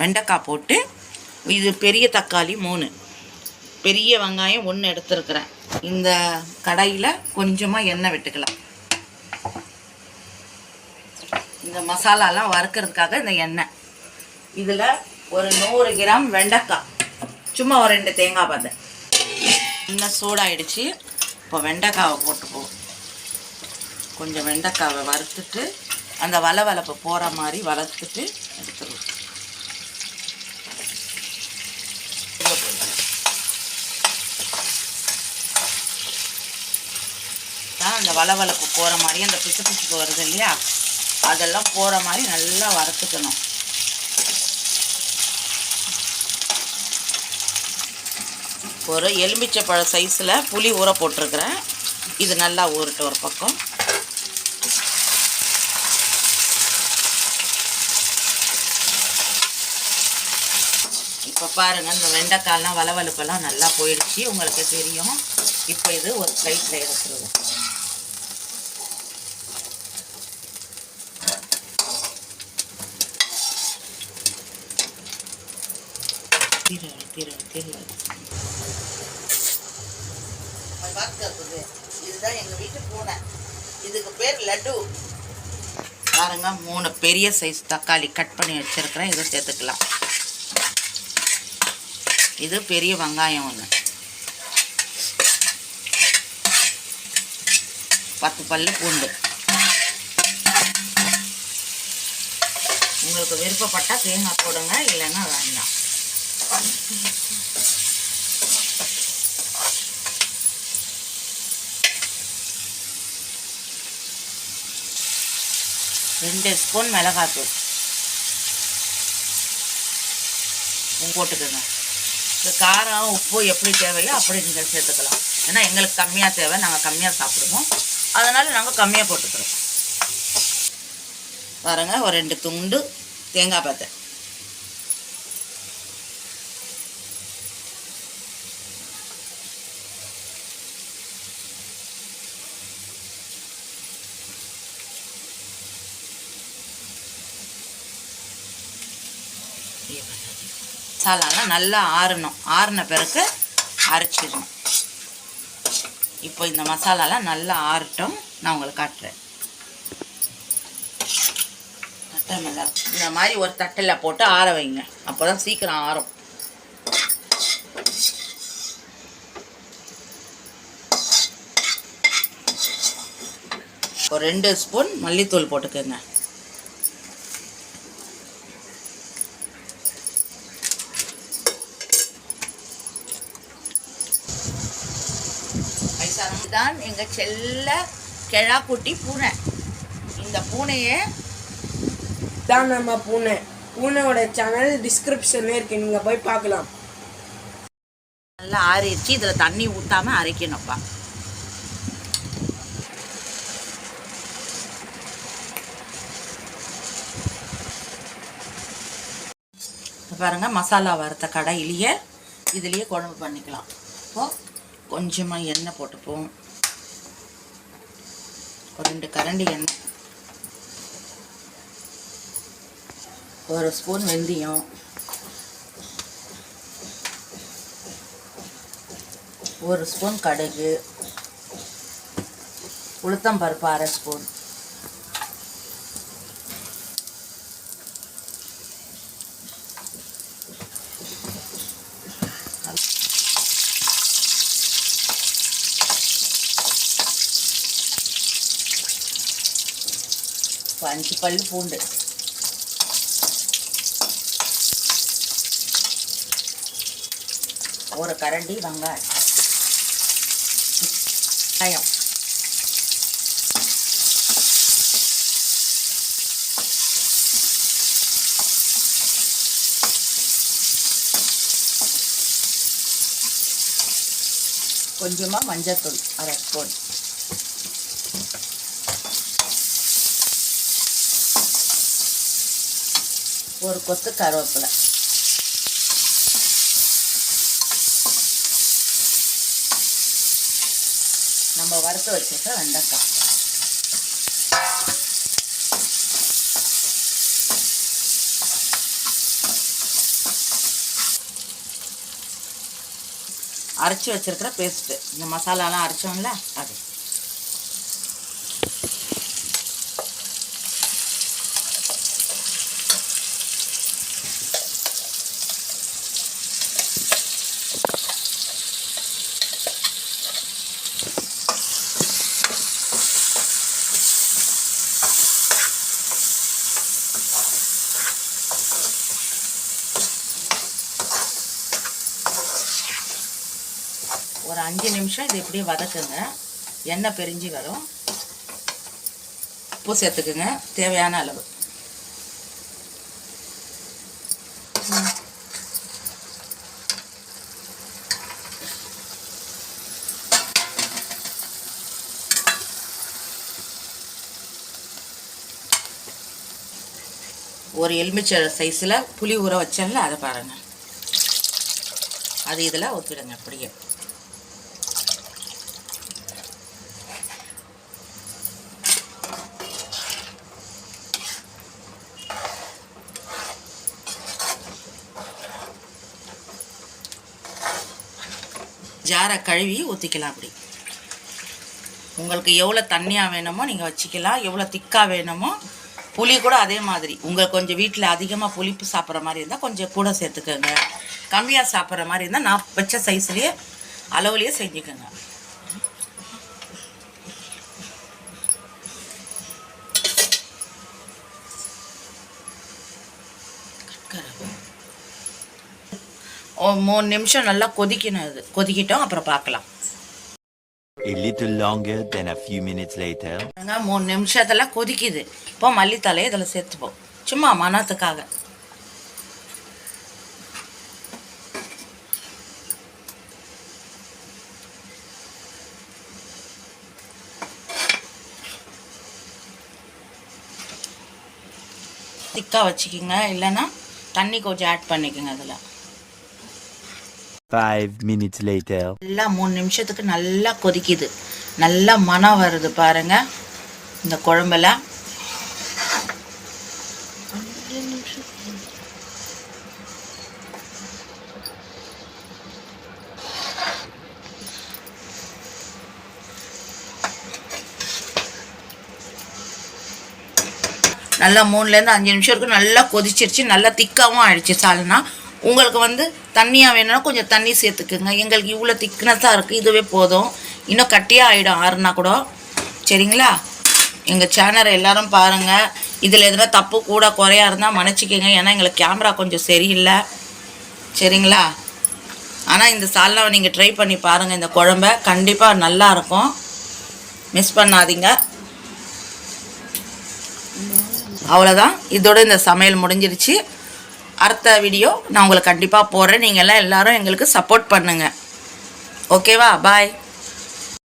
வெண்டைக்காய் போட்டு, இது பெரிய தக்காளி 3, பெரிய வெங்காயம் 1 எடுத்துருக்குறேன். இந்த கடாயில் கொஞ்சமாக எண்ணெய் விட்டுக்கலாம். இந்த மசாலாலாம் வறுக்கிறதுக்காக இந்த எண்ணெய். இதில் ஒரு 100 கிராம் வெண்டைக்காய், சும்மா ஒரு 2 தேங்காய் பாதை. இன்னும் சூடாயிடுச்சு. இப்போ வெண்டைக்காவை போட்டுப்போம். கொஞ்சம் வெண்டைக்காவை வறுத்துட்டு அந்த வளவளப்பு போகிற மாதிரி வளர்த்துட்டு எடுத்துருவோம். அந்த வளவளப்பு போகிற மாதிரி, அந்த பிசு பிசுப்பு வருது இல்லையா, அதெல்லாம் போகிற மாதிரி நல்லா வறுத்துக்கணும். ஒரு எலுமிச்சைப்பழ சைஸில் புளி ஊற போட்டிருக்கிறேன். இது நல்லா ஊறட்டும் ஒரு பக்கம். இப்போ பாருங்கள், இந்த வெண்டைக்காயெலாம் வளவளப்பெல்லாம் நல்லா போயிடுச்சு, உங்களுக்கு தெரியும். இப்போ இது ஒரு பிளேட்டில் எடுத்துருவோம். இதுதான் எங்கள் வீட்டு பூனை. இதுக்கு பேர் லட்டு. பாருங்க, 3 பெரிய சைஸ் தக்காளி கட் பண்ணி வச்சிருக்கிறேன். இதை சேர்த்துக்கலாம். இது பெரிய வெங்காயம் 1, 10 பல்லு பூண்டு. உங்களுக்கு விருப்பப்பட்டால் தேங்காய் போடுங்க, இல்லைன்னா வேண்டாம். ரெண்டு ஸ்பூன் மிளகாத்தூள் போட்டுக்கோங்க. இந்த காரம் உப்பு எப்படி தேவையோ அப்படி நீங்கள் சேர்த்துக்கலாம். ஏன்னா எங்களுக்கு கம்மியாக தேவை, நாங்கள் கம்மியாக சாப்பிடுவோம், அதனால் நாங்கள் கம்மியாக போட்டுக்கிறோம். பாருங்கள், ஒரு 2 துண்டு தேங்காய் பாத்தை. மசாலாலாம் நல்லா ஆறணும். ஆறின பிறகு அரைச்சிடணும். இப்போ இந்த மசாலாலாம் நல்லா ஆறட்டும், நான் உங்களுக்கு காட்டுறேன். தட்டை மேலே இந்த மாதிரி ஒரு தட்டில் போட்டு ஆற வைங்க, அப்போ தான் சீக்கிரம் ஆறும். ஒரு 2 ஸ்பூன் மல்லித்தூள் போட்டுக்கோங்க. தான் எங்கள் செல்ல கிழாக்குட்டி பூனை. இந்த பூனையை தான் நம்ம பூனையோட சேனல் டிஸ்கிரிப்ஷன்ல இருக்கு, நீங்க போய் பார்க்கலாம். நல்லா ஆறிடுச்சு. இதில் தண்ணி ஊற்றாமல் அரைக்கணும்ப்பா. பாருங்கள், மசாலா வறுத்த கடாயிலேயே இதுலேயே குழம்பு பண்ணிக்கலாம். இப்போது கொஞ்சமாக எண்ணெய் போட்டுப்போம். ஒரு 2 கரண்டி எண்ணெய், 1 ஸ்பூன் வெந்தயம், 1 ஸ்பூன் கடுகு, உளுத்தம்பருப்பு 1/2 ஸ்பூன், இப்போ 5 பல்லு பூண்டு, ஒரு கரண்டி வெங்காயம், கொஞ்சமாக மஞ்சத்தூள் 1/2 ஸ்பூன், ஒரு கொத்து கருவேப்பிலை, நம்ம வறுத்து வச்சுருக்க வெண்டைக்காய், அரைச்சி வச்சுருக்கிற பேஸ்ட்டு, இந்த மசாலாலாம் அரைச்சோம்ல அது. ஒரு 5 நிமிஷம் இது இப்படியே வதக்குங்க. எண்ணெய் பிரிஞ்சு வரும். உப்பு சேர்த்துக்குங்க தேவையான அளவு. ஒரு எலுமிச்சை சைஸில் புளி ஊற வச்சேன்ல, அதை பாருங்கள். அது இதில் ஊற்றிடுங்க அப்படியே. ஜாரை கழுவி ஊற்றிக்கலாம். அப்படி உங்களுக்கு எவ்வளோ தண்ணியாக வேணுமோ நீங்கள் வச்சுக்கலாம், எவ்வளோ திக்காக வேணுமோ. புளி கூட அதே மாதிரி, உங்களுக்கு கொஞ்சம் வீட்டில் அதிகமாக புளிப்பு சாப்பிட்ற மாதிரி இருந்தால் கொஞ்சம் கூட சேர்த்துக்கோங்க. கம்மியாக சாப்பிட்ற மாதிரி இருந்தால் நான் வச்ச சைஸ்லேயே அளவுலேயே செஞ்சுக்கோங்க. ஓ 3 நிமிஷம் நல்லா கொதிக்கணும். இது கொதிக்கிட்டோம், அப்புறம் பார்க்கலாம். A little longer than a few minutes later. 3 நிமிஷத்தில் கொதிக்குது. இப்போ மல்லித்தலையை இதில் சேர்த்துப்போம், சும்மா மணத்துக்காக. திக்காக வச்சுக்கிங்க, இல்லைன்னா தண்ணி கொஞ்சம் ஆட் பண்ணிக்கோங்க அதில். 5 minutes later. நல்லா 3 நிமிஷத்துக்கு நல்லா கொதிக்குது, நல்லா மணம் வருது பாருங்க இந்த குழம்புல. நல்லா 3லேருந்து 5 நிமிஷம் இருக்கும். நல்லா கொதிச்சிருச்சு, நல்லா திக்காகவும் ஆயிடுச்சு. சால்னா உங்களுக்கு தண்ணியாக வேணும்னா கொஞ்சம் தண்ணி சேர்த்துக்குங்க. எங்களுக்கு இவ்வளோ திக்னஸாக இருக்குது, இதுவே போதும். இன்னும் கட்டியாக ஆகிடும் ஆறுனா கூட. சரிங்களா? எங்கள் சேனலை எல்லோரும் பாருங்கள். இதில் எதுனா தப்பு கூட குறையா இருந்தால் மன்னிச்சிக்கோங்க, ஏன்னா எங்களுக்கு கேமரா கொஞ்சம் சரியில்லை. சரிங்களா? ஆனால் இந்த சால்னாவை நீங்கள் ட்ரை பண்ணி பாருங்கள். இந்த குழம்ப கண்டிப்பாக நல்லாயிருக்கும், மிஸ் பண்ணாதீங்க. அவ்வளோதான், இதோட இந்த சமையல் முடிஞ்சிருச்சு. அடுத்த வீடியோ நான் உங்களுக்கு கண்டிப்பாக போடுறேன். நீங்கள் எல்லோரும் எங்களுக்கு சப்போர்ட் பண்ணுங்கள். ஓகேவா? பாய்.